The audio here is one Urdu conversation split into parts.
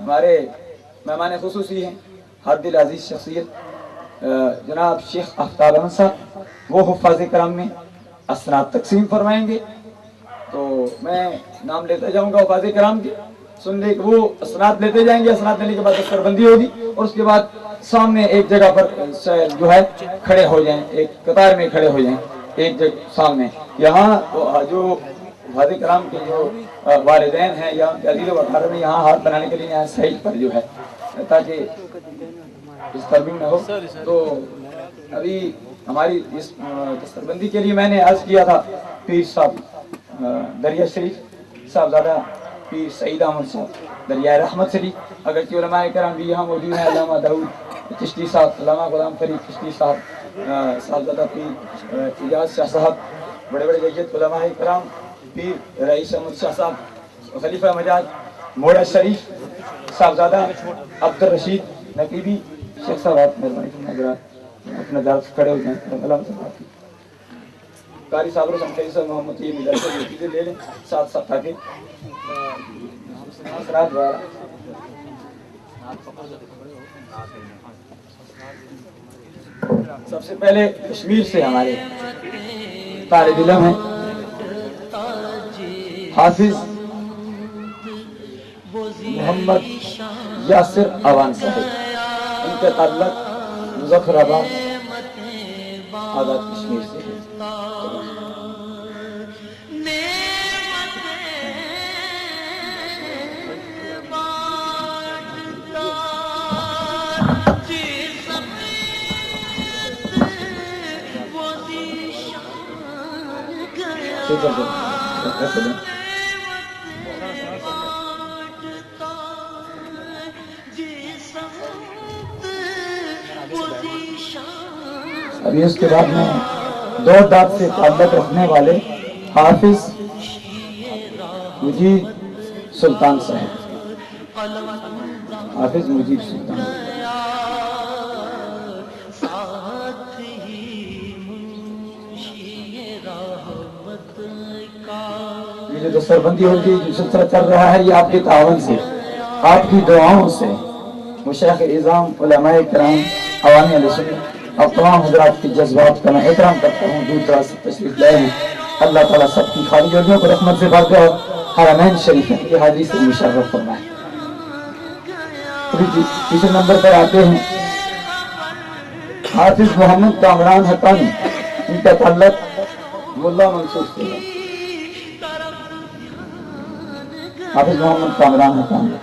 ہمارے مہمان خصوصی ہیں حد دل عزیز شخصیت جناب شیخ آفتاب احمد صاحب، وہ حفاظ کرام میں اسناد تقسیم فرمائیں گے. تو میں نام لیتا جاؤں گا حفاظ کرام کے، سن لے کہ وہ اسناد لیتے جائیں گے. اسناد لینے کے بعد دستر بندی ہوگی اور اس کے بعد سامنے ایک جگہ پر جو ہے کھڑے ہو جائیں، ایک قطار میں کھڑے ہو جائیں ایک جگہ سامنے. یہاں جو حفاظ کرام کے جو والدین ہیں یا ان کے عزیز و اقارب ہیں یہاہ ہاتھ بنانے کے لیے یہاں سائڈ پر جو ہے تاکہ ڈسٹربنگ نہ ہو. تو ابھی ہماری اس دستربندی کے لیے میں نے عرض کیا تھا پیر صاحب دریا شریف صاحبزادہ پیر سعید احمد صاحب دریائے رحمت شریف، اگرچہ علماء کرام بھی یہاں موجود ہیں، علامہ داؤد چشتی صاحب، علامہ غلام فرید چشتی صاحب، صاحبزادہ پیر اعجاز شاہ صاحب، بڑے بڑے ججت علماء کرام، پیر رئیس احمد شاہ صاحب، خلیفہ مجاز موڑا شریف صاحبزادہ عبد الرشید نقیبی. شیخ صاحب آپ مہربانی فرمائیں اپنے درد کھڑے ہو جائیں. قاری صاحب رسم خیلی صاحب محمد یہ مدر سے چیزیں لے لیں ساتھ ساتھ تاکہ سب سے پہلے کشمیر سے ہمارے طالب علم ہیں حافظ محمد یاسر اوان صاحب، ان کے تعلق مظفر آباد آزاد کشمیر سے ہے. ابھی اس کے بعد میں دو داد سے تعلق رکھنے والے حافظ مجید سلطان صاحب، حافظ مجید سلطان. یہ جو دستربندی ہوگی جو سلسلہ چل رہا ہے یہ آپ کے تعاون سے، آپ کی دعاؤں سے، مشایخ اعظام، علماء کرام، عوامی اہل سنت، اب تمام حضرات کی جذبات کا میں احترام کرتا ہوں. دور دراز سے تشریف لائے ہیں، اللہ تعالیٰ سب کی خالی جھولیوں کو رحمت سے بھر دے اور حرمین شریفین کی حاضری سے مشرف فرمائے. تیسرے نمبر پر آتے ہیں حافظ محمد کامران حقانی، ان کا تعلق ملا منصور سے ہے. حافظ محمد کامران حقانی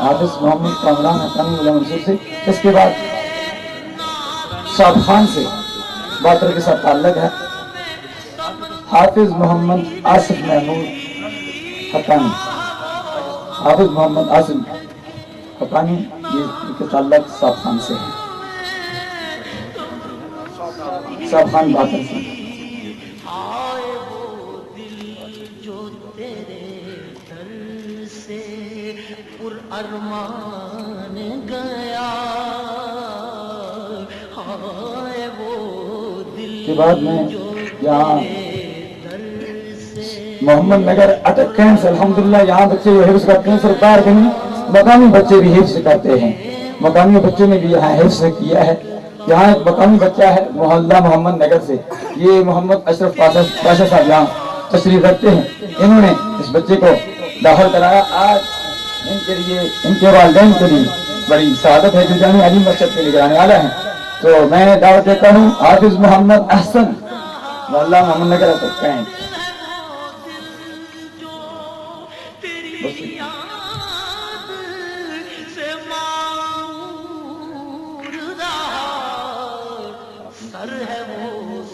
حافظ محمد کامران حقانی ملا منصور سے. اس کے بعد شاد خان سے باتر کے ساتھ تعلق ہے حافظ محمد آصف محمود حقانی. حافظ محمد آصف حقانی یہ کے تعلق شاد خان سے ہے. شاد خان باتر سے. ارمان گیا ہائے وہ دل کے بعد میں یہاں محمد نگر اٹک کینس، الحمدللہ یہاں بچے حفظ کرتے ہیں. سرکار کہیں مقامی بچے بھی حفظ کرتے ہیں، مقامی بچوں نے بھی یہاں حفظ کیا ہے. یہاں ایک مقامی بچہ ہے محلہ محمد نگر سے، یہ محمد اشرف پاشا صاحب یہاں تشریف رکھتے ہیں. انہوں نے اس بچے کو داخل کرایا. آج ان کے لیے، ان کے والدین کے لیے بڑی سعادت ہے جو جامع علی مسجد کے نگرانی والا ہیں. تو میں دعوت دیتا ہوں حافظ محمد احسن محلہ محمد نگر اٹک کینس.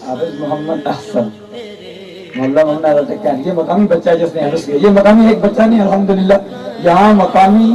حافظ محمد احسن محلہ محمد نگر اٹک کینس، یہ مقامی بچہ ہے جس نے حفظ کیا. یہ مقامی ایک بچہ نہیں، الحمدللہ یہاں مقامی